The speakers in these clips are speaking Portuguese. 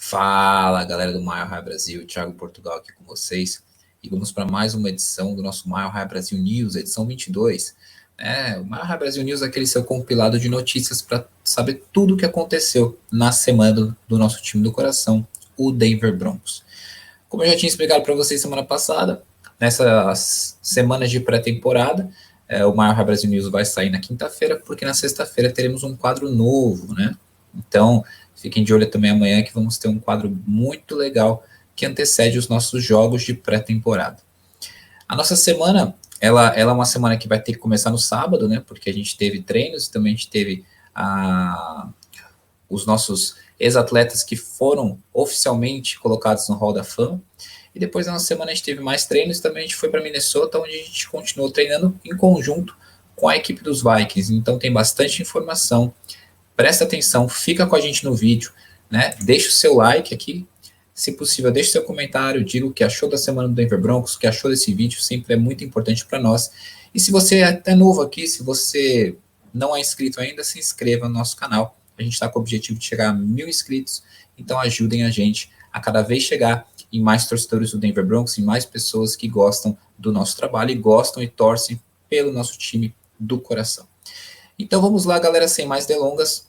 Fala, galera do Mile High Brasil, Thiago Portugal aqui com vocês. E vamos para mais uma edição do nosso Mile High Brasil News, edição 22. O Mile High Brasil News é aquele seu compilado de notícias para saber tudo o que aconteceu na semana do nosso time do coração, o Denver Broncos. Como eu já tinha explicado para vocês semana passada, nessas semanas de pré-temporada, o Mile High Brasil News vai sair na quinta-feira, porque na sexta-feira teremos um quadro novo, né? Então, fiquem de olho também amanhã que vamos ter um quadro muito legal que antecede os nossos jogos de pré-temporada. A nossa semana, ela é uma semana que vai ter que começar no sábado, né? Porque a gente teve treinos e também a gente teve os nossos ex-atletas que foram oficialmente colocados no Hall da Fama. E depois na nossa semana a gente teve mais treinos e também a gente foi para Minnesota, onde a gente continuou treinando em conjunto com a equipe dos Vikings. Então tem bastante informação. Presta atenção, fica com a gente no vídeo, né? Deixa o seu like aqui, se possível, deixa o seu comentário, diga o que achou da semana do Denver Broncos, o que achou desse vídeo, sempre é muito importante para nós. E se você é até novo aqui, se você não é inscrito ainda, se inscreva no nosso canal. A gente está com o objetivo de chegar a 1.000 inscritos, então ajudem a gente a cada vez chegar em mais torcedores do Denver Broncos, em mais pessoas que gostam do nosso trabalho e gostam e torcem pelo nosso time do coração. Então vamos lá, galera, sem mais delongas,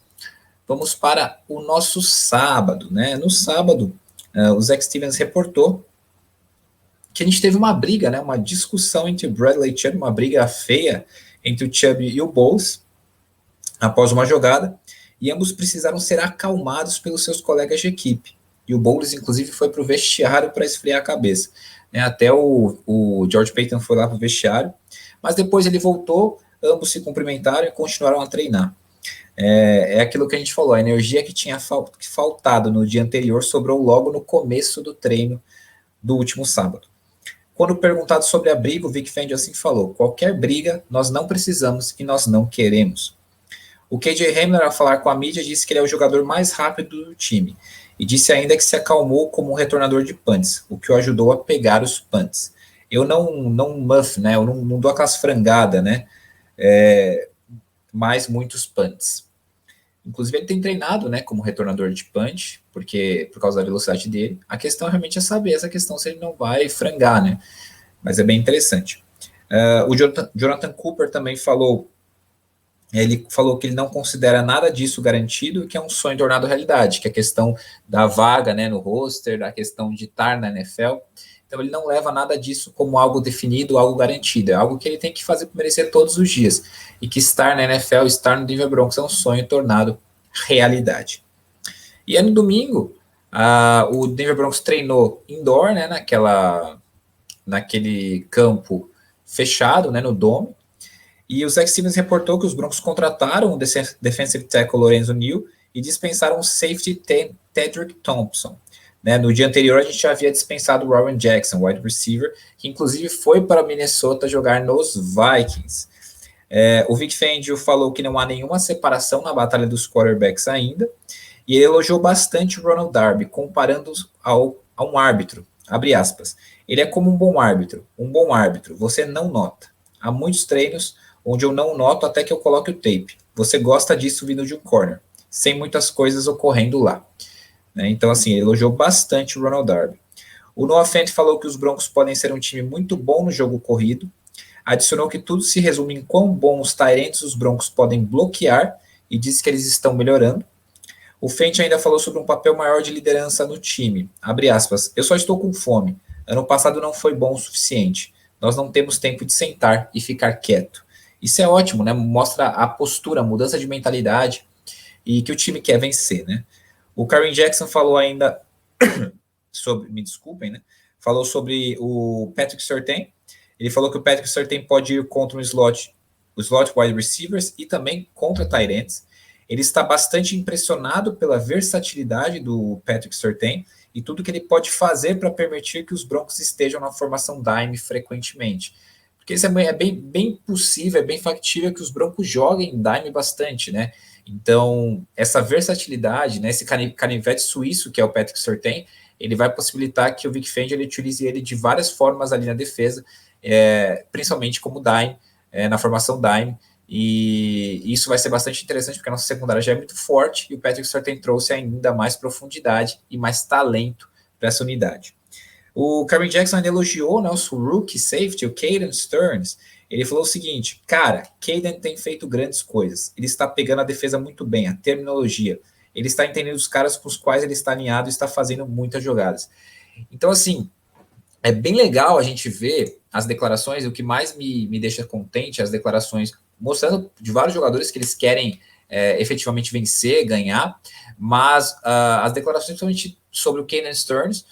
vamos para o nosso sábado, né? No sábado, o Zach Stevens reportou que a gente teve uma briga, né? Uma discussão entre o Bradley Chubb, uma briga feia entre o Chubb e o Bowles, após uma jogada, e ambos precisaram ser acalmados pelos seus colegas de equipe. E o Bowles, inclusive, foi para o vestiário para esfriar a cabeça. Até o George Paton foi lá para o vestiário, mas depois ele voltou, ambos se cumprimentaram e continuaram a treinar. É aquilo que a gente falou, a energia que tinha faltado no dia anterior sobrou logo no começo do treino do último sábado. Quando perguntado sobre a briga, o Vic Fangio assim falou: qualquer briga nós não precisamos e nós não queremos. O KJ Hamler, ao falar com a mídia, disse que ele é o jogador mais rápido do time e disse ainda que se acalmou como um retornador de punts, o que o ajudou a pegar os punts. Eu não muff, né? Eu não dou aquelas frangadas, né? Mais muitos punts. Inclusive, ele tem treinado, né, como retornador de punch, por causa da velocidade dele. A questão realmente é saber essa questão se ele não vai frangar, né? Mas é bem interessante. O Jonathan Cooper também falou. Ele falou que ele não considera nada disso garantido e que é um sonho tornado realidade, que é a questão da vaga, né, no roster, da questão de estar na NFL. Então ele não leva nada disso como algo definido, algo garantido. É algo que ele tem que fazer por merecer todos os dias. E que estar na NFL, estar no Denver Broncos é um sonho tornado realidade. E aí no domingo, o Denver Broncos treinou indoor, né, naquele campo fechado, né, no Dome. E o Zach Stevens reportou que os Broncos contrataram o defensive tackle Lorenzo Neal e dispensaram o safety Tedrick Thompson. No dia anterior, a gente já havia dispensado o Warren Jackson, wide receiver, que inclusive foi para Minnesota jogar nos Vikings. O Vic Fangio falou que não há nenhuma separação na batalha dos quarterbacks ainda, e ele elogiou bastante o Ronald Darby, comparando-os a um árbitro, abre aspas. Ele é como um bom árbitro, você não nota. Há muitos treinos onde eu não noto até que eu coloque o tape. Você gosta disso vindo de um corner, sem muitas coisas ocorrendo lá. Então, assim, ele elogiou bastante o Ronald Darby. O Noah Fant falou que os Broncos podem ser um time muito bom no jogo corrido. Adicionou que tudo se resume em quão bons os tight ends os Broncos podem bloquear e disse que eles estão melhorando. O Fant ainda falou sobre um papel maior de liderança no time. Abre aspas, eu só estou com fome. Ano passado não foi bom o suficiente. Nós não temos tempo de sentar e ficar quieto. Isso é ótimo, né? Mostra a postura, a mudança de mentalidade e que o time quer vencer, né? O Kareem Jackson falou ainda sobre, me desculpem, né? Falou sobre o Patrick Surtain. Ele falou que o Patrick Surtain pode ir contra o slot wide receivers e também contra tight ends. Ele está bastante impressionado pela versatilidade do Patrick Surtain e tudo que ele pode fazer para permitir que os Broncos estejam na formação dime frequentemente. Porque isso é bem possível, é bem factível que os Broncos joguem dime bastante, né? Então, essa versatilidade, né, esse canivete suíço que é o Patrick Surtain, ele vai possibilitar que o Vic Fangio ele utilize ele de várias formas ali na defesa, principalmente como dime, na formação dime, E isso vai ser bastante interessante, porque a nossa secundária já é muito forte, e o Patrick Surtain trouxe ainda mais profundidade e mais talento para essa unidade. O Kareem Jackson ainda elogiou o nosso rookie safety, o Caden Stearns. Ele falou o seguinte: cara, Caden tem feito grandes coisas. Ele está pegando a defesa muito bem, a terminologia. Ele está entendendo os caras com os quais ele está alinhado e está fazendo muitas jogadas. Então, assim, é bem legal a gente ver as declarações, e o que mais me deixa contente, as declarações mostrando de vários jogadores que eles querem efetivamente vencer, ganhar, mas as declarações principalmente sobre o Caden Stearns,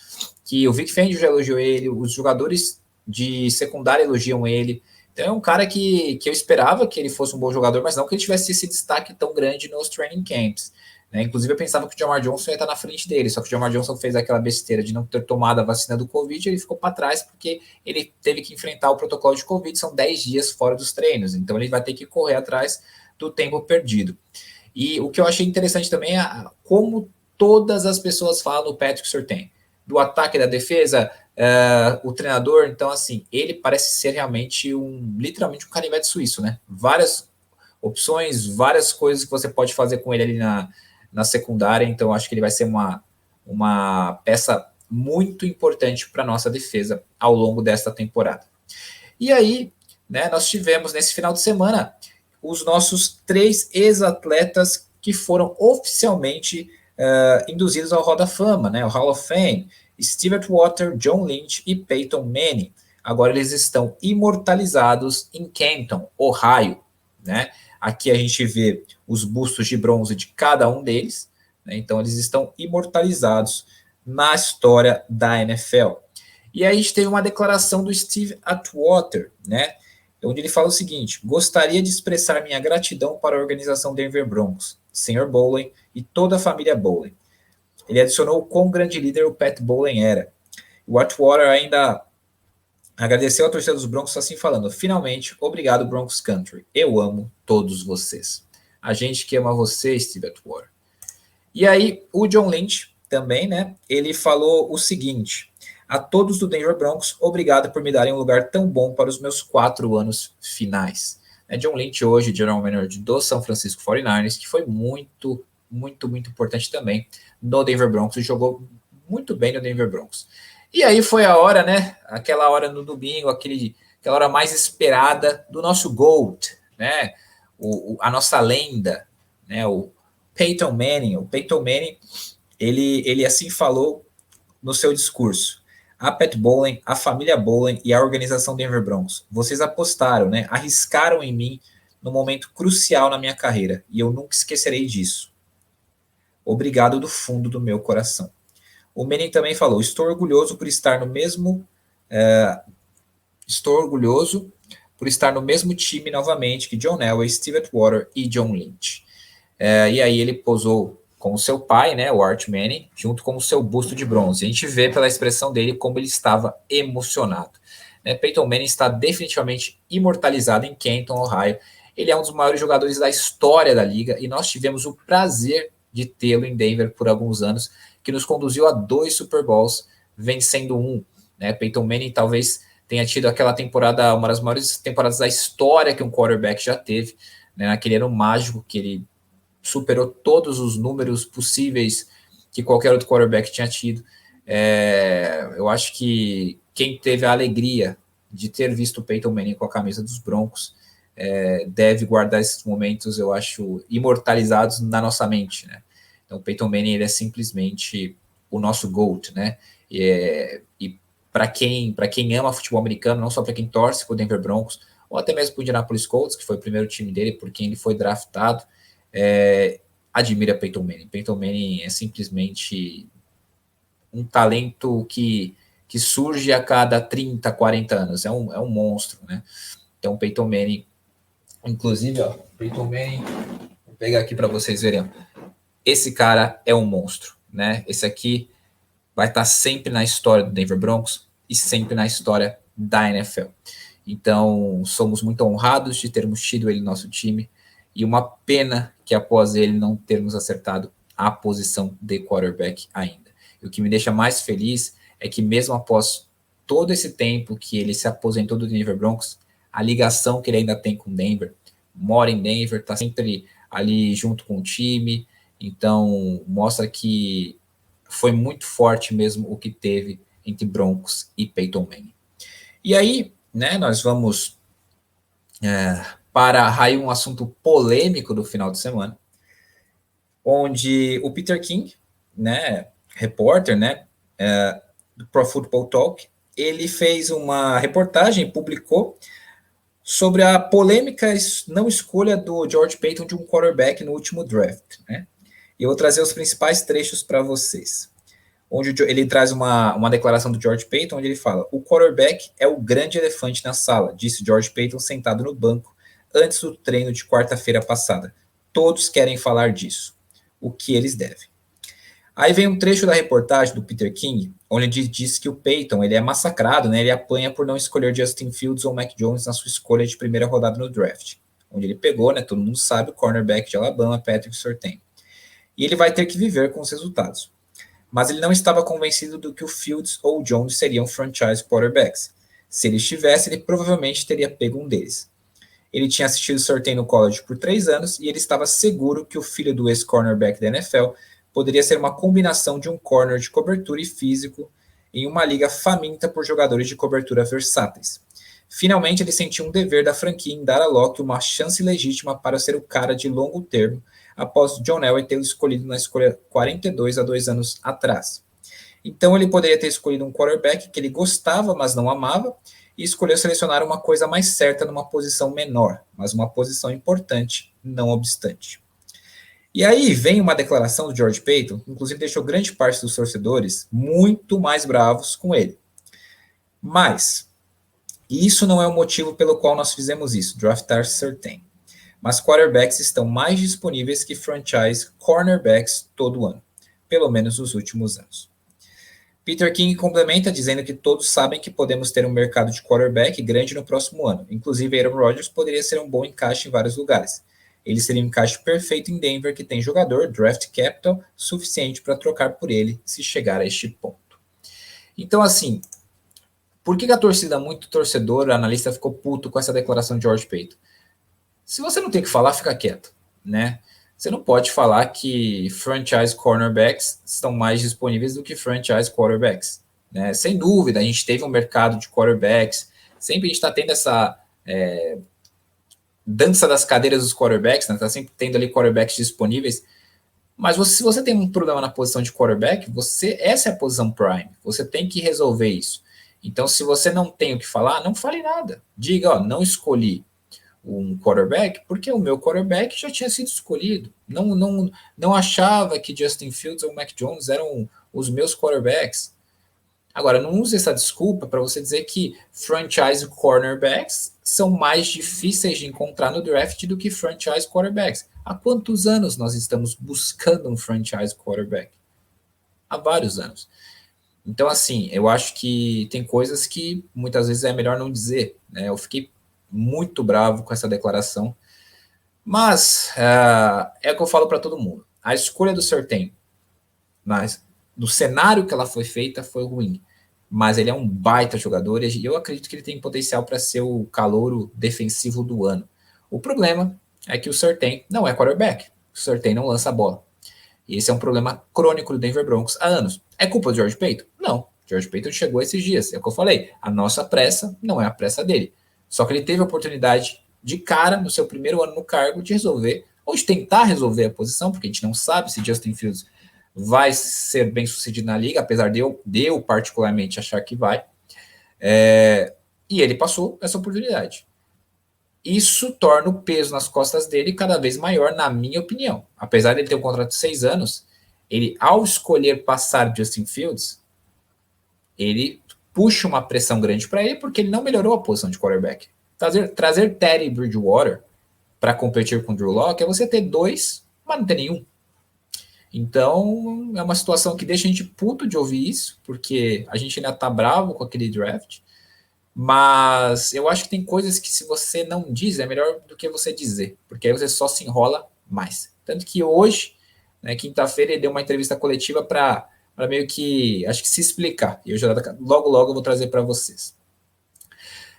que o Vic Fangio já elogiou ele, os jogadores de secundária elogiam ele. Então é um cara que eu esperava que ele fosse um bom jogador, mas não que ele tivesse esse destaque tão grande nos training camps. Né? Inclusive eu pensava que o Jamar Johnson ia estar na frente dele, só que o Jamar Johnson fez aquela besteira de não ter tomado a vacina do Covid, e ele ficou para trás porque ele teve que enfrentar o protocolo de Covid, são 10 dias fora dos treinos, então ele vai ter que correr atrás do tempo perdido. E o que eu achei interessante também é como todas as pessoas falam do Patrick Surtain, do ataque, da defesa, o treinador. Então, assim, ele parece ser realmente literalmente um canivete suíço, né? Várias opções, várias coisas que você pode fazer com ele ali na secundária. Então, acho que ele vai ser uma peça muito importante para a nossa defesa ao longo desta temporada. E aí, né, nós tivemos nesse final de semana os nossos 3 ex-atletas que foram oficialmente induzidos ao Hall da Fama, né, o Hall of Fame: Steve Atwater, John Lynch e Peyton Manning. Agora eles estão imortalizados em Canton, Ohio, né? Aqui a gente vê os bustos de bronze de cada um deles, né? Então eles estão imortalizados na história da NFL. E aí a gente teve uma declaração do Steve Atwater, né? Onde ele fala o seguinte: gostaria de expressar minha gratidão para a organização Denver Broncos, Sr. Bowlen e toda a família Bowlen. Ele adicionou o quão grande líder o Pat Bowlen era. O Atwater ainda agradeceu a torcida dos Broncos assim falando: finalmente, obrigado Broncos Country, eu amo todos vocês. A gente que ama você, Steve Atwater. E aí o John Lynch também, né, ele falou o seguinte: a todos do Denver Broncos, obrigado por me darem um lugar tão bom para os meus 4 anos finais. John Lynch hoje, General Manager do São Francisco 49ers, que foi muito importante também no Denver Broncos, e jogou muito bem no Denver Broncos. E aí foi a hora, né, aquela hora no domingo, aquela hora mais esperada do nosso GOAT, né, a nossa lenda, né, o Peyton Manning. O Peyton Manning, ele assim falou no seu discurso: a Pat Bowlen, a família Bowlen e a organização Denver Broncos, vocês apostaram, né, arriscaram em mim no momento crucial na minha carreira, e eu nunca esquecerei disso. Obrigado do fundo do meu coração. O Manning também falou: estou orgulhoso por estar no mesmo time novamente que John Elway, Steve Atwater e John Lynch. E aí ele posou com o seu pai, né, o Art Manning, junto com o seu busto de bronze. A gente vê pela expressão dele como ele estava emocionado. Peyton Manning está definitivamente imortalizado em Canton, Ohio. Ele é um dos maiores jogadores da história da liga, e nós tivemos o prazer de tê-lo em Denver por alguns anos, que nos conduziu a 2 Super Bowls, vencendo um. Peyton Manning talvez tenha tido aquela temporada, uma das maiores temporadas da história que um quarterback já teve, né, naquele ano mágico que ele superou todos os números possíveis que qualquer outro quarterback tinha tido. Eu acho que quem teve a alegria de ter visto o Peyton Manning com a camisa dos Broncos deve guardar esses momentos, eu acho, imortalizados na nossa mente, né? Então, o Peyton Manning, ele é simplesmente o nosso GOAT, né? E para quem ama futebol americano, não só para quem torce para o Denver Broncos, ou até mesmo para o Indianapolis Colts, que foi o primeiro time dele, por quem ele foi draftado, admira Peyton Manning. Peyton Manning é simplesmente um talento que surge a cada 30, 40 anos. É um monstro, né? Então, Peyton Manning, inclusive, Peyton Manning, vou pegar aqui para vocês verem. Esse cara é um monstro, né? Esse aqui vai estar sempre na história do Denver Broncos e sempre na história da NFL. Então, somos muito honrados de termos tido ele no nosso time, e uma pena que após ele não termos acertado a posição de quarterback ainda. E o que me deixa mais feliz é que mesmo após todo esse tempo que ele se aposentou do Denver Broncos, a ligação que ele ainda tem com Denver mora em Denver, está sempre ali junto com o time, então mostra que foi muito forte mesmo o que teve entre Broncos e Peyton Manning. E aí, né, nós vamos para aí um assunto polêmico do final de semana, onde o Peter King, né, repórter, né, do Pro Football Talk, ele fez uma reportagem, publicou sobre a polêmica não escolha do George Paton de um quarterback no último draft, né? E eu vou trazer os principais trechos para vocês. Onde ele traz uma declaração do George Paton, onde ele fala: o quarterback é o grande elefante na sala, disse George Paton sentado no banco antes do treino de quarta-feira passada. Todos querem falar disso. O que eles devem. Aí vem um trecho da reportagem do Peter King, onde ele diz que o Peyton ele é massacrado, né? Ele apanha por não escolher Justin Fields ou Mac Jones na sua escolha de primeira rodada no draft, onde ele pegou, né? Todo mundo sabe, o cornerback de Alabama, Patrick Surtain. E ele vai ter que viver com os resultados. Mas ele não estava convencido do que o Fields ou o Jones seriam franchise quarterbacks. Se ele estivesse, ele provavelmente teria pego um deles. Ele tinha assistido Surtain no college por 3 anos e ele estava seguro que o filho do ex-cornerback da NFL poderia ser uma combinação de um corner de cobertura e físico em uma liga faminta por jogadores de cobertura versáteis. Finalmente, ele sentiu um dever da franquia em dar a Locke uma chance legítima para ser o cara de longo termo, após John Elway tê-lo escolhido na escolha 42 há 2 anos atrás. Então, ele poderia ter escolhido um quarterback que ele gostava, mas não amava, e escolheu selecionar uma coisa mais certa numa posição menor, mas uma posição importante, não obstante. E aí vem uma declaração do George Paton, que inclusive deixou grande parte dos torcedores muito mais bravos com ele. Mas isso não é o motivo pelo qual nós fizemos isso, draftar Surtain. Mas quarterbacks estão mais disponíveis que franchise cornerbacks todo ano, pelo menos nos últimos anos. Peter King complementa dizendo que todos sabem que podemos ter um mercado de quarterback grande no próximo ano. Inclusive, Aaron Rodgers poderia ser um bom encaixe em vários lugares. Ele seria um encaixe perfeito em Denver, que tem jogador, draft capital, suficiente para trocar por ele se chegar a este ponto. Então, assim, por que a torcida, muito torcedor, analista, ficou puto com essa declaração de George Paton? Se você não tem o que falar, fica quieto, né? Você não pode falar que franchise cornerbacks estão mais disponíveis do que franchise quarterbacks, né? Sem dúvida, a gente teve um mercado de quarterbacks, sempre a gente está tendo essa dança das cadeiras dos quarterbacks, né? Tá sempre tendo ali quarterbacks disponíveis, mas se você tem um problema na posição de quarterback, essa é a posição prime, você tem que resolver isso. Então, se você não tem o que falar, não fale nada. Diga, ó, não escolhi um quarterback, porque o meu quarterback já tinha sido escolhido. Não achava que Justin Fields ou Mac Jones eram os meus quarterbacks. Agora, não use essa desculpa para você dizer que franchise cornerbacks são mais difíceis de encontrar no draft do que franchise quarterbacks. Há quantos anos nós estamos buscando um franchise quarterback? Há vários anos. Então, assim, eu acho que tem coisas que muitas vezes é melhor não dizer, né? Eu fiquei muito bravo com essa declaração, mas é o que eu falo para todo mundo. A escolha do Surtain, mas do cenário que ela foi feita, foi ruim. Mas ele é um baita jogador e eu acredito que ele tem potencial para ser o calouro defensivo do ano. O problema é que o Surtain não é quarterback. O Surtain não lança a bola. E esse é um problema crônico do Denver Broncos há anos. É culpa do George Paton? Não. George Paton chegou esses dias. É o que eu falei. A nossa pressa não é a pressa dele. Só que ele teve a oportunidade de cara, no seu primeiro ano no cargo, de resolver, ou de tentar resolver a posição, porque a gente não sabe se Justin Fields vai ser bem sucedido na liga, apesar de eu particularmente achar que vai. E ele passou essa oportunidade. Isso torna o peso nas costas dele cada vez maior, na minha opinião. Apesar de ele ter um contrato de 6 anos, ele, ao escolher passar Justin Fields, ele puxa uma pressão grande para ele, porque ele não melhorou a posição de quarterback. Trazer Teddy Bridgewater para competir com o Drew Lock é você ter 2, mas não ter nenhum. Então, é uma situação que deixa a gente puto de ouvir isso, porque a gente ainda tá bravo com aquele draft, mas eu acho que tem coisas que se você não diz, é melhor do que você dizer, porque aí você só se enrola mais. Tanto que hoje, né, quinta-feira, ele deu uma entrevista coletiva para meio que, acho que se explicar. E eu já logo eu vou trazer para vocês.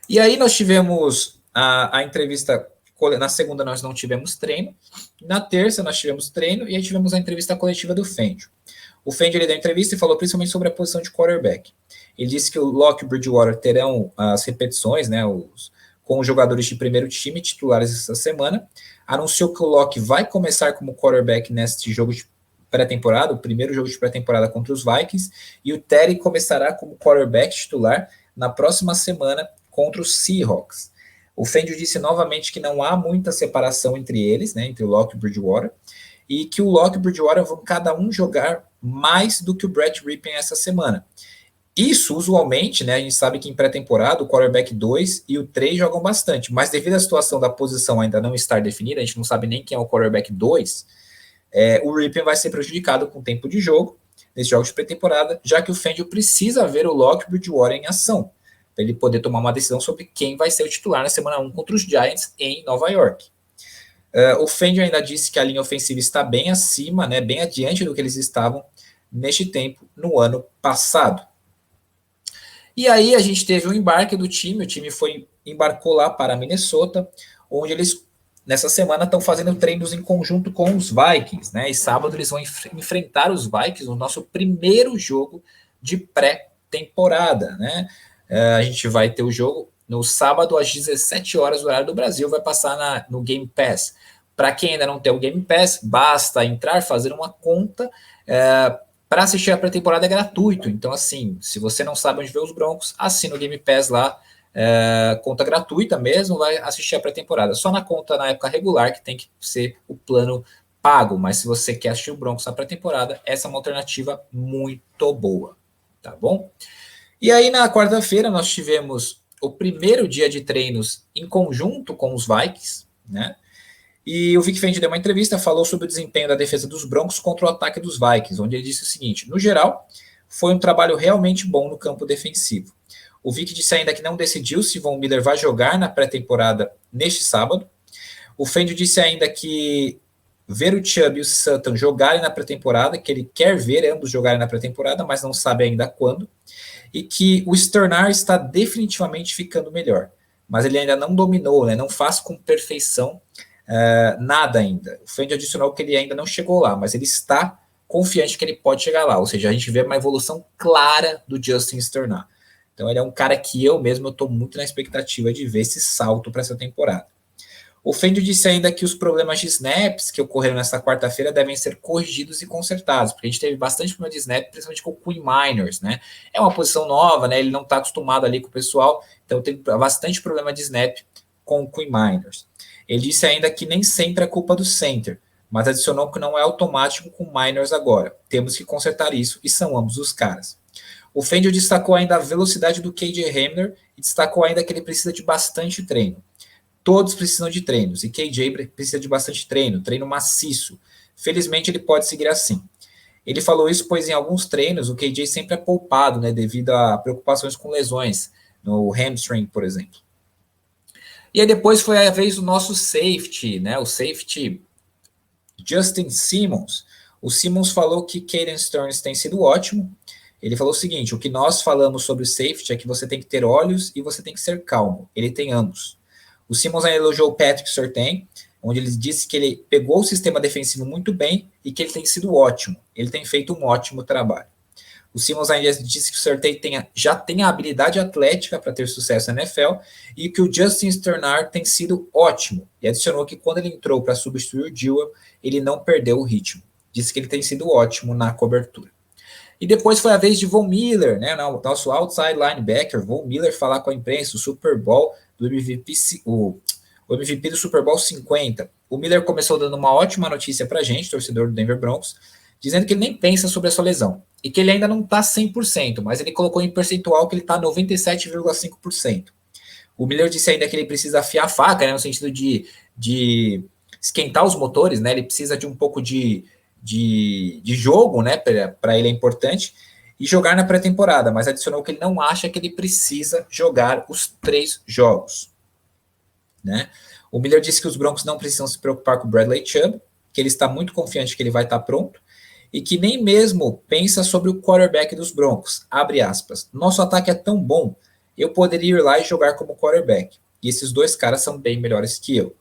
E aí nós tivemos a entrevista Na segunda nós não tivemos treino, na terça nós tivemos treino e aí tivemos a entrevista coletiva do Fangio. O Fangio ele deu entrevista e falou principalmente sobre a posição de quarterback. Ele disse que o Locke e o Bridgewater terão as repetições, né, com os jogadores de primeiro time titulares essa semana. Anunciou que o Locke vai começar como quarterback neste jogo de pré-temporada, o primeiro jogo de pré-temporada contra os Vikings, e o Teddy começará como quarterback titular na próxima semana contra os Seahawks. O Fangio disse novamente que não há muita separação entre eles, né, entre o Locke e o Bridgewater, e que o Locke e o Bridgewater vão cada um jogar mais do que o Brett Rypien essa semana. Isso, usualmente, né, a gente sabe que em pré-temporada o quarterback 2 e o 3 jogam bastante, mas devido à situação da posição ainda não estar definida, a gente não sabe nem quem é o quarterback 2, o Rypien vai ser prejudicado com o tempo de jogo, nesses jogos de pré-temporada, já que o Fangio precisa ver o Locke e o Bridgewater em ação, para ele poder tomar uma decisão sobre quem vai ser o titular na semana 1 contra os Giants em Nova York. O Fangio ainda disse que a linha ofensiva está bem acima, né, bem adiante do que eles estavam neste tempo no ano passado. E aí a gente teve um embarque do time, o time embarcou lá para Minnesota, onde eles, nessa semana, estão fazendo treinos em conjunto com os Vikings, né? E sábado eles vão enfrentar os Vikings no nosso primeiro jogo de pré-temporada, né? A gente vai ter o jogo no sábado às 17 horas, do horário do Brasil, vai passar no Game Pass. Para quem ainda não tem o Game Pass, basta entrar, fazer uma conta. Para assistir a pré-temporada é gratuito. Então, assim, se você não sabe onde ver os Broncos, assina o Game Pass lá, conta gratuita mesmo, vai assistir a pré-temporada. Só na conta na época regular que tem que ser o plano pago. Mas se você quer assistir o Broncos na pré-temporada, essa é uma alternativa muito boa, tá bom? E aí, na quarta-feira, nós tivemos o primeiro dia de treinos em conjunto com os Vikings, né? E o Vic Fangio deu uma entrevista, falou sobre o desempenho da defesa dos Broncos contra o ataque dos Vikings, onde ele disse o seguinte: no geral, foi um trabalho realmente bom no campo defensivo. O Vic disse ainda que não decidiu se Von Miller vai jogar na pré-temporada neste sábado. O Fangio disse ainda que ver o Chubb e o Sutton jogarem na pré-temporada, que ele quer ver ambos jogarem na pré-temporada, mas não sabe ainda quando, e que o Sternar está definitivamente ficando melhor, mas ele ainda não dominou, né, não faz com perfeição nada ainda. O Fangio adicionou que ele ainda não chegou lá, mas ele está confiante que ele pode chegar lá, ou seja, a gente vê uma evolução clara do Justin Sternar. Então ele é um cara que eu estou muito na expectativa de ver esse salto para essa temporada. O Fangio disse ainda que os problemas de snaps que ocorreram nesta quarta-feira devem ser corrigidos e consertados, porque a gente teve bastante problema de snap, principalmente com o Quinn Miners, né? É uma posição nova, né? Ele não está acostumado ali com o pessoal, então teve bastante problema de snap com o Quinn Miners. Ele disse ainda que nem sempre é culpa do center, mas adicionou que não é automático com Miners agora. Temos que consertar isso e são ambos os caras. O Fangio destacou ainda a velocidade do KJ Hamler e destacou ainda que ele precisa de bastante treino. Todos precisam de treinos e KJ precisa de bastante treino maciço. Felizmente ele pode seguir assim. Ele falou isso pois em alguns treinos o KJ sempre é poupado, né, devido a preocupações com lesões, no hamstring, por exemplo. E aí depois foi a vez do nosso safety, né? O safety Justin Simmons. O Simmons falou que Caden Stearns tem sido ótimo. Ele falou o seguinte: o que nós falamos sobre o safety é que você tem que ter olhos e você tem que ser calmo. Ele tem ambos. O Simmons ainda elogiou o Patrick Surtain, onde ele disse que ele pegou o sistema defensivo muito bem e que ele tem sido ótimo. Ele tem feito um ótimo trabalho. O Simmons ainda disse que o Surtain já tem a habilidade atlética para ter sucesso na NFL e que o Justin Sternar tem sido ótimo. E adicionou que quando ele entrou para substituir o Dewey, ele não perdeu o ritmo. Disse que ele tem sido ótimo na cobertura. E depois foi a vez de Von Miller, né, nosso outside linebacker, Von Miller, falar com a imprensa, o Super Bowl do MVP, o MVP do Super Bowl 50. O Miller começou dando uma ótima notícia para a gente, torcedor do Denver Broncos, dizendo que ele nem pensa sobre a sua lesão e que ele ainda não está 100%, mas ele colocou em percentual que ele está 97,5%. O Miller disse ainda que ele precisa afiar a faca, né, no sentido de esquentar os motores, né, ele precisa de um pouco de jogo, né, para ele é importante, e jogar na pré-temporada, mas adicionou que ele não acha que ele precisa jogar os 3 jogos. Né? O Miller disse que os Broncos não precisam se preocupar com o Bradley Chubb, que ele está muito confiante que ele vai estar pronto, e que nem mesmo pensa sobre o quarterback dos Broncos, abre aspas, nosso ataque é tão bom, eu poderia ir lá e jogar como quarterback, e esses 2 caras são bem melhores que eu.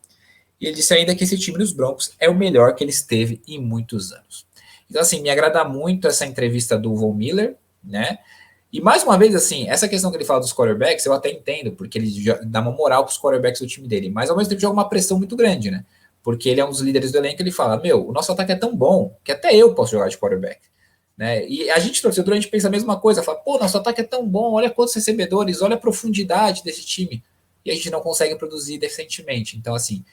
E ele disse ainda que esse time dos Broncos é o melhor que ele esteve em muitos anos. Então, assim, me agrada muito essa entrevista do Von Miller, né? E mais uma vez, assim, essa questão que ele fala dos quarterbacks, eu até entendo, porque ele dá uma moral para os quarterbacks do time dele, mas ao mesmo tempo joga uma pressão muito grande, né? Porque ele é um dos líderes do elenco, ele fala: Meu, o nosso ataque é tão bom que até eu posso jogar de quarterback. Né? E a gente, torcedor, a gente pensa a mesma coisa, fala: Pô, nosso ataque é tão bom, olha quantos recebedores, olha a profundidade desse time. E a gente não consegue produzir decentemente. Então, assim,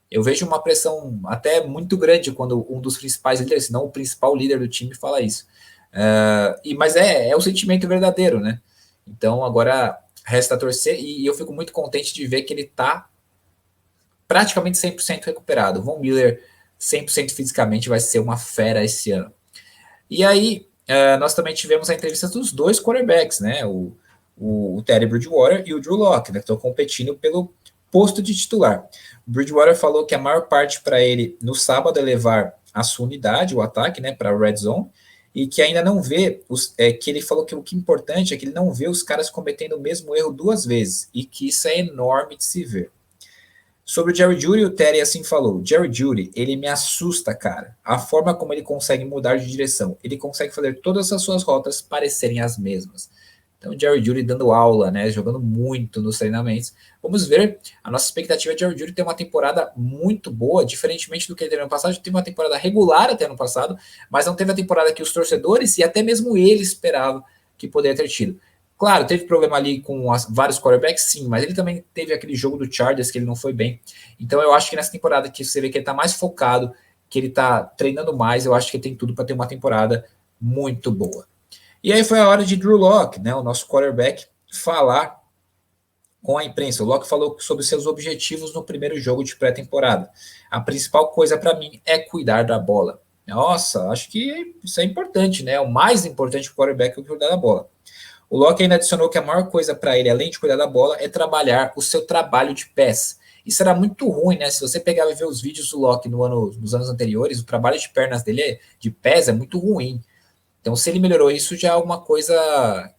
eu vejo uma pressão até muito grande quando um dos principais líderes, se não o principal líder do time, fala isso. Mas é o sentimento verdadeiro, né? Então agora resta torcer e eu fico muito contente de ver que ele está praticamente 100% recuperado. O Von Miller 100% fisicamente vai ser uma fera esse ano. E aí nós também tivemos a entrevista dos dois quarterbacks, né? O Teddy Bridgewater e o Drew Lock, né? Que estão competindo pelo posto de titular. O Bridgewater falou que a maior parte para ele no sábado é levar a sua unidade, o ataque, né, para a red zone, e que ainda não vê, que ele falou que o que é importante é que ele não vê os caras cometendo o mesmo erro duas vezes, e que isso é enorme de se ver. Sobre o Jerry Jeudy, o Terry assim falou: Jerry Jeudy, ele me assusta, cara. A forma como ele consegue mudar de direção. Ele consegue fazer todas as suas rotas parecerem as mesmas. Então, o Jerry Jeudy dando aula, né, jogando muito nos treinamentos. Vamos ver, a nossa expectativa é de Jerry Jeudy ter uma temporada muito boa, diferentemente do que ele teve ano passado. Ele teve uma temporada regular até ano passado, mas não teve a temporada que os torcedores e até mesmo ele esperavam que poderia ter tido. Claro, teve problema ali com vários quarterbacks, sim, mas ele também teve aquele jogo do Chargers que ele não foi bem. Então eu acho que nessa temporada que você vê que ele tá mais focado, que ele tá treinando mais, eu acho que ele tem tudo para ter uma temporada muito boa. E aí foi a hora de Drew Lock, né, o nosso quarterback, falar com a imprensa. O Lock falou sobre seus objetivos no primeiro jogo de pré-temporada. A principal coisa para mim é cuidar da bola. Nossa, acho que isso é importante, né? O mais importante do quarterback é cuidar da bola. O Locke ainda adicionou que a maior coisa para ele, além de cuidar da bola, é trabalhar o seu trabalho de pés. Isso era muito ruim, né? Se você pegar e ver os vídeos do Locke nos anos anteriores, o trabalho de pernas dele, de pés, é muito ruim. Então, se ele melhorou isso, já é alguma coisa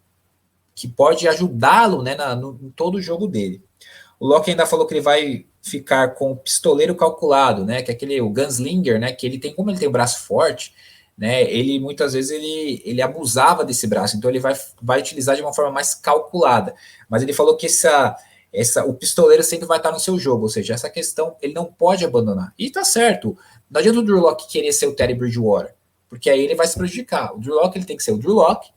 que pode ajudá-lo, né, em todo o jogo dele. O Locke ainda falou que ele vai ficar com o pistoleiro calculado, né? Que é aquele o gunslinger, né? Que ele tem, como ele tem o braço forte, né? Ele muitas vezes ele abusava desse braço, então ele vai utilizar de uma forma mais calculada. Mas ele falou que o pistoleiro sempre vai estar no seu jogo, ou seja, essa questão ele não pode abandonar. E tá certo. Não adianta o Drew Lock querer ser o Teddy Bridgewater, porque aí ele vai se prejudicar. O Drew Lock ele tem que ser o Drew Lock,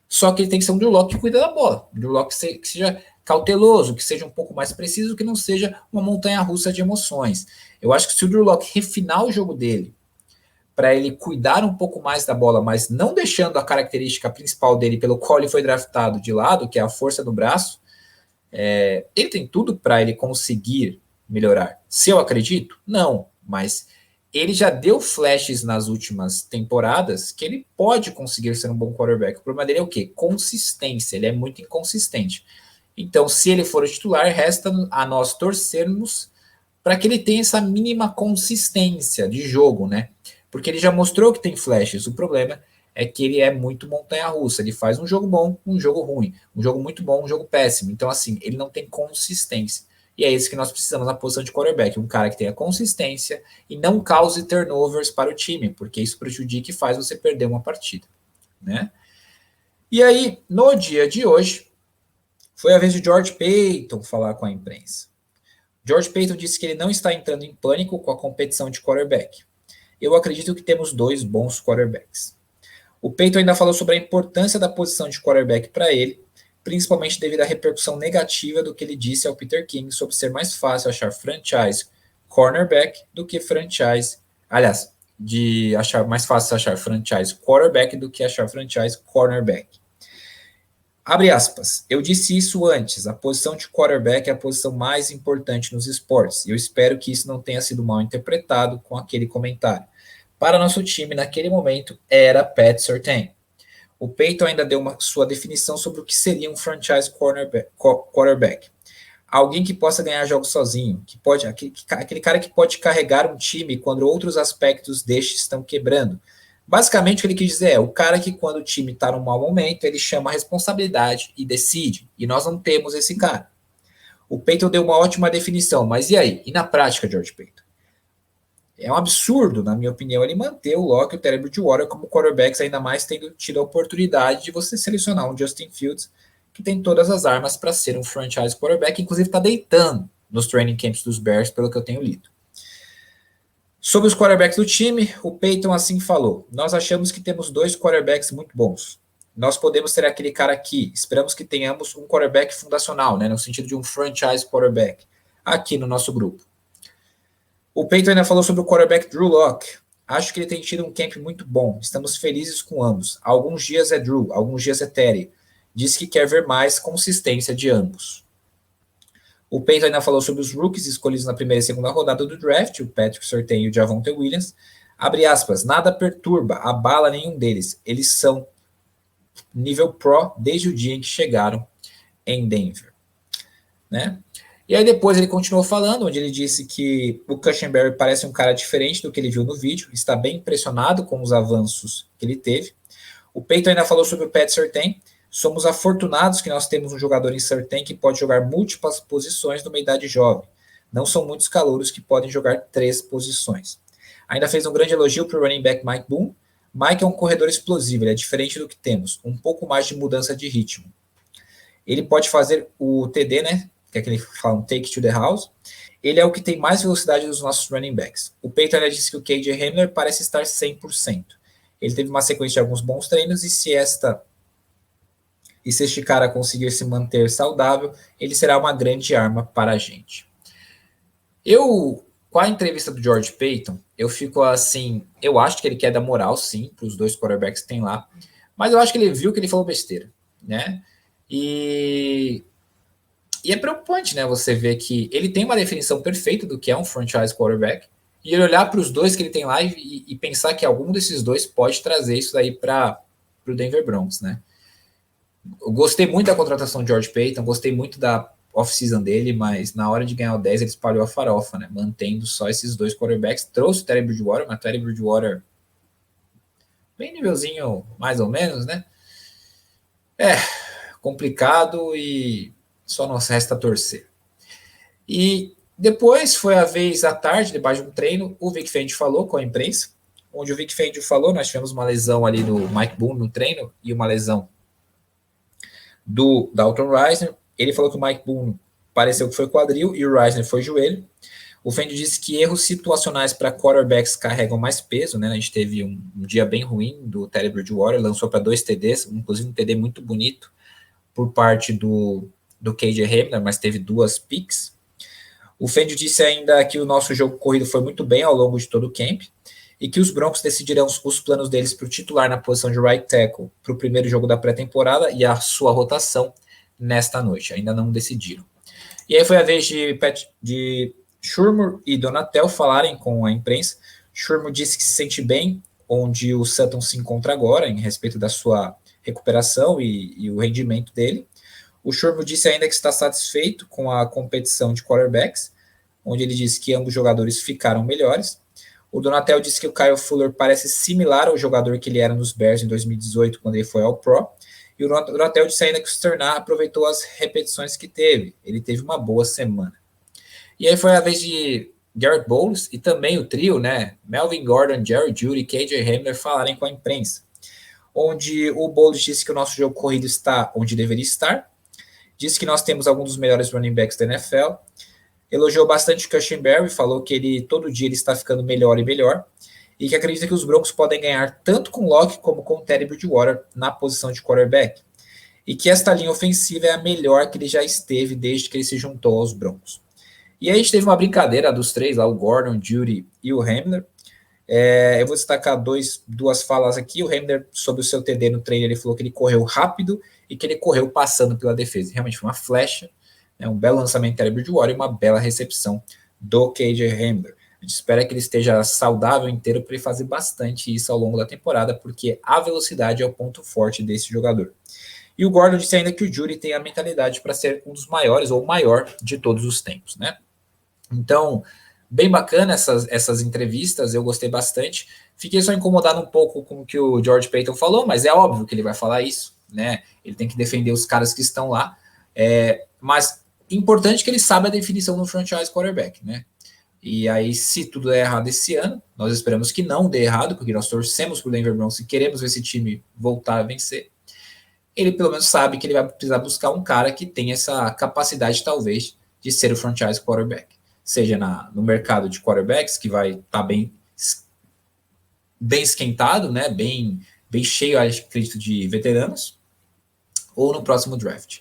só que ele tem que ser um Drew Lock que cuida da bola. Um Drew Lock que seja cauteloso, que seja um pouco mais preciso, que não seja uma montanha-russa de emoções. Eu acho que se o Drew Lock refinar o jogo dele para ele cuidar um pouco mais da bola, mas não deixando a característica principal dele pelo qual ele foi draftado de lado, que é a força do braço, ele tem tudo para ele conseguir melhorar. Se eu acredito? Não, mas ele já deu flashes nas últimas temporadas que ele pode conseguir ser um bom quarterback. O problema dele é o quê? Consistência, ele é muito inconsistente. Então, se ele for o titular, resta a nós torcermos para que ele tenha essa mínima consistência de jogo, né? Porque ele já mostrou que tem flashes. O problema é que ele é muito montanha-russa. Ele faz um jogo bom, um jogo ruim. Um jogo muito bom, um jogo péssimo. Então, assim, ele não tem consistência. E é isso que nós precisamos na posição de quarterback. Um cara que tenha consistência e não cause turnovers para o time, porque isso prejudica e faz você perder uma partida, né? E aí, no dia de hoje, foi a vez de George Paton falar com a imprensa. George Paton disse que ele não está entrando em pânico com a competição de quarterback. Eu acredito que temos dois bons quarterbacks. O Peyton ainda falou sobre a importância da posição de quarterback para ele, principalmente devido à repercussão negativa do que ele disse ao Peter King sobre ser mais fácil achar franchise cornerback do que franchise... Aliás, de achar mais fácil achar franchise quarterback do que achar franchise cornerback. Abre aspas. Eu disse isso antes. A posição de quarterback é a posição mais importante nos esportes. E eu espero que isso não tenha sido mal interpretado com aquele comentário. Para nosso time, naquele momento, era Pat Surtain. O Peyton ainda deu sua definição sobre o que seria um franchise quarterback. Alguém que possa ganhar jogos sozinho, aquele cara que pode carregar um time quando outros aspectos deste estão quebrando. Basicamente, o que ele quis dizer é o cara que, quando o time está num mau momento, ele chama a responsabilidade e decide. E nós não temos esse cara. O Peyton deu uma ótima definição, mas e aí? E na prática, George Peyton? É um absurdo, na minha opinião, ele manter o Locke e o Teddy Bridgewater como quarterbacks, ainda mais tendo tido a oportunidade de você selecionar um Justin Fields que tem todas as armas para ser um franchise quarterback, inclusive está deitando nos training camps dos Bears, pelo que eu tenho lido. Sobre os quarterbacks do time, o Peyton assim falou: nós achamos que temos 2 quarterbacks muito bons. Nós podemos ter aquele cara aqui. Esperamos que tenhamos um quarterback fundacional, né, no sentido de um franchise quarterback, aqui no nosso grupo. O Peyton ainda falou sobre o quarterback Drew Lock. Acho que ele tem tido um camp muito bom. Estamos felizes com ambos. Alguns dias é Drew, alguns dias é Teddy. Diz que quer ver mais consistência de ambos. O Peyton ainda falou sobre os rookies escolhidos na primeira e segunda rodada do draft, o Patrick Surtain e o Javonte Williams. Abre aspas, nada perturba, abala nenhum deles. Eles são nível pro desde o dia em que chegaram em Denver. Né? E aí depois ele continuou falando, onde ele disse que o Cushenberry parece um cara diferente do que ele viu no vídeo, está bem impressionado com os avanços que ele teve. O Peyton ainda falou sobre o Pat Surtain. Somos afortunados que nós temos um jogador em Surtain que pode jogar múltiplas posições numa idade jovem. Não são muitos calouros que podem jogar 3 posições. Ainda fez um grande elogio para o running back Mike Boone. Mike é um corredor explosivo, ele é diferente do que temos, um pouco mais de mudança de ritmo. Ele pode fazer o TD, né? Que é aquele que fala um take to the house. Ele é o que tem mais velocidade dos nossos running backs. O Peyton já disse que o KJ Hamler parece estar 100%. Ele teve uma sequência de alguns bons treinos e se este cara conseguir se manter saudável, ele será uma grande arma para a gente. Com a entrevista do George Paton, eu fico assim, eu acho que ele quer dar moral, sim, para os 2 quarterbacks que tem lá, mas eu acho que ele viu que ele falou besteira, né? E é preocupante, né, você ver que ele tem uma definição perfeita do que é um franchise quarterback, e ele olhar para os 2 que ele tem lá e pensar que algum desses 2 pode trazer isso daí para o Denver Broncos, né? Eu gostei muito da contratação de George Paton, gostei muito da off-season dele, mas na hora de ganhar o 10 ele espalhou a farofa, né? Mantendo só esses 2 quarterbacks. Trouxe o Teddy Bridgewater, mas Teddy Bridgewater bem nívelzinho mais ou menos, né? Complicado e só nos resta torcer. E depois foi a vez à tarde, debaixo de um treino, o Vic Fangio falou com a imprensa, onde o Vic Fangio falou, nós tivemos uma lesão ali do Mike Boone no treino e uma lesão do Dalton Risner. Ele falou que o Mike Boone pareceu que foi quadril e o Risner foi joelho. O Fendi disse que erros situacionais para quarterbacks carregam mais peso, né? A gente teve um dia bem ruim do Teddy Bridgewater, lançou para 2 TDs, inclusive um TD muito bonito por parte do KJ Hamler, mas teve 2 picks. O Fendi disse ainda que o nosso jogo corrido foi muito bem ao longo de todo o camp e que os Broncos decidirão os planos deles para o titular na posição de right tackle para o primeiro jogo da pré-temporada e a sua rotação nesta noite. Ainda não decidiram. E aí foi a vez de Shurmur e Donatel falarem com a imprensa. Shurmur disse que se sente bem onde o Sutton se encontra agora, em respeito da sua recuperação e o rendimento dele. O Shurmur disse ainda que está satisfeito com a competição de quarterbacks, onde ele disse que ambos os jogadores ficaram melhores. O Donatel disse que o Kyle Fuller parece similar ao jogador que ele era nos Bears em 2018, quando ele foi ao Pro. E o Donatel disse ainda que o Sternard aproveitou as repetições que teve. Ele teve uma boa semana. E aí foi a vez de Garrett Bowles e também o trio, né? Melvin Gordon, Jerry Jeudy e KJ Hamler falarem com a imprensa. Onde o Bowles disse que o nosso jogo corrido está onde deveria estar. Disse que nós temos alguns dos melhores running backs da NFL. Elogiou bastante o Cushenberry, falou que ele todo dia ele está ficando melhor e melhor, e que acredita que os Broncos podem ganhar tanto com Locke como com Teddy Bridgewater na posição de quarterback, e que esta linha ofensiva é a melhor que ele já esteve desde que ele se juntou aos Broncos. E aí a gente teve uma brincadeira dos 3, lá, o Gordon, Jeudy e o Hamler. Eu vou destacar duas falas aqui. O Hamler, sobre o seu TD no treino, ele falou que ele correu rápido e que ele correu passando pela defesa. Realmente foi uma flecha, um belo lançamento de Teddy Bridgewater e uma bela recepção do KJ Hamler. A gente espera que ele esteja saudável inteiro para ele fazer bastante isso ao longo da temporada, porque a velocidade é o ponto forte desse jogador. E o Gordon disse ainda que o Jeudy tem a mentalidade para ser um dos maiores ou o maior de todos os tempos, né? Então, bem bacana essas entrevistas, eu gostei bastante. Fiquei só incomodado um pouco com o que o George Paton falou, mas é óbvio que ele vai falar isso, né? Ele tem que defender os caras que estão lá. Mas importante que ele saiba a definição do franchise quarterback, né? E aí, se tudo der errado esse ano, nós esperamos que não dê errado, porque nós torcemos para o Denver Broncos e queremos ver esse time voltar a vencer. Ele pelo menos sabe que ele vai precisar buscar um cara que tenha essa capacidade, talvez, de ser o franchise quarterback. Seja no mercado de quarterbacks, que vai estar bem esquentado, né? Bem cheio, acredito, de veteranos, ou no próximo draft.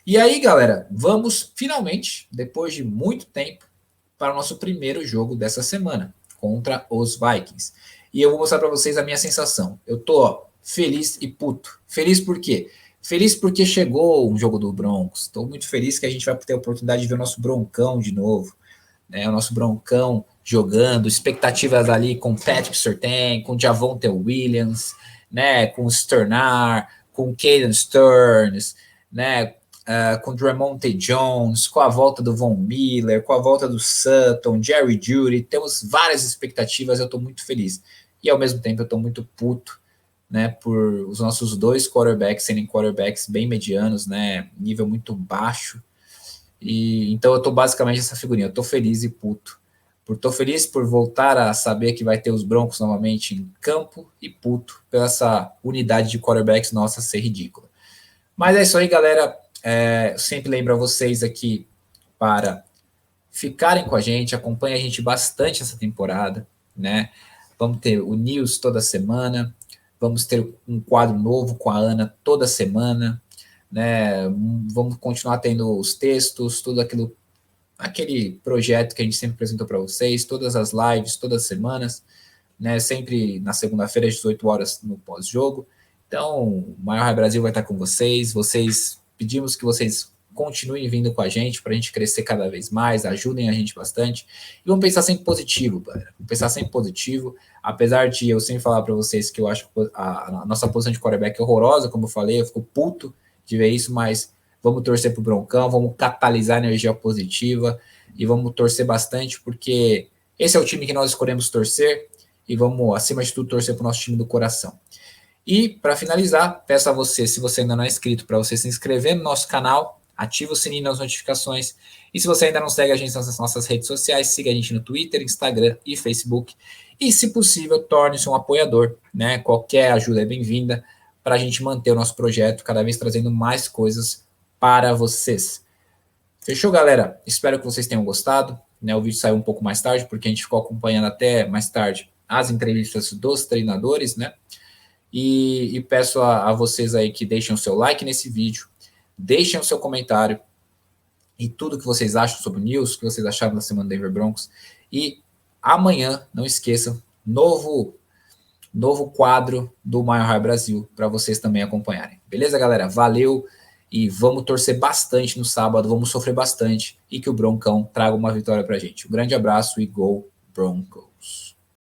E aí, galera, vamos finalmente, depois de muito tempo, para o nosso primeiro jogo dessa semana, contra os Vikings. E eu vou mostrar para vocês a minha sensação. Eu tô feliz e puto. Feliz por quê? Feliz porque chegou um jogo do Broncos. Estou muito feliz que a gente vai ter a oportunidade de ver o nosso Broncão de novo. Né? O nosso Broncão jogando, expectativas ali com Patrick Surtain, com Javonte Williams, né? Com Sternar, com Caden Stearns, né? Com Dramonte Jones, com a volta do Von Miller, com a volta do Sutton, Jerry Jeudy, temos várias expectativas, eu estou muito feliz. E ao mesmo tempo eu estou muito puto, né, por os nossos dois quarterbacks serem quarterbacks bem medianos, né, nível muito baixo. E então eu estou basicamente essa figurinha, eu estou feliz e puto. Estou feliz por voltar a saber que vai ter os Broncos novamente em campo e puto pela essa unidade de quarterbacks nossa ser ridícula. Mas é isso aí, galera. Eu sempre lembro a vocês aqui para ficarem com a gente, acompanhem a gente bastante essa temporada, né? Vamos ter o News toda semana, vamos ter um quadro novo com a Ana toda semana, né? Vamos continuar tendo os textos, tudo aquele projeto que a gente sempre apresentou para vocês, todas as lives, todas as semanas, né? Sempre na segunda-feira, às 18 horas, no pós-jogo. Então, o Maior High Brasil vai estar com vocês. Pedimos que vocês continuem vindo com a gente para a gente crescer cada vez mais, ajudem a gente bastante. E vamos pensar sempre positivo, galera. Vamos pensar sempre positivo. Apesar de eu sempre falar para vocês que eu acho a nossa posição de quarterback é horrorosa, como eu falei, eu fico puto de ver isso, mas vamos torcer pro Broncão, vamos catalisar a energia positiva e vamos torcer bastante, porque esse é o time que nós escolhemos torcer e vamos, acima de tudo, torcer pro nosso time do coração. E, para finalizar, peço a você, se você ainda não é inscrito, para você se inscrever no nosso canal, ativa o sininho das notificações. E se você ainda não segue a gente nas nossas redes sociais, siga a gente no Twitter, Instagram e Facebook. E, se possível, torne-se um apoiador, né? Qualquer ajuda é bem-vinda para a gente manter o nosso projeto cada vez trazendo mais coisas para vocês. Fechou, galera? Espero que vocês tenham gostado. Né? O vídeo saiu um pouco mais tarde, porque a gente ficou acompanhando até mais tarde as entrevistas dos treinadores, né? E peço a vocês aí que deixem o seu like nesse vídeo, deixem o seu comentário e tudo que vocês acham sobre o News, que vocês acharam da semana do Denver Broncos. E amanhã, não esqueçam, novo quadro do Maior High Brasil para vocês também acompanharem. Beleza, galera? Valeu e vamos torcer bastante no sábado, vamos sofrer bastante e que o Broncão traga uma vitória para a gente. Um grande abraço e Go Broncos!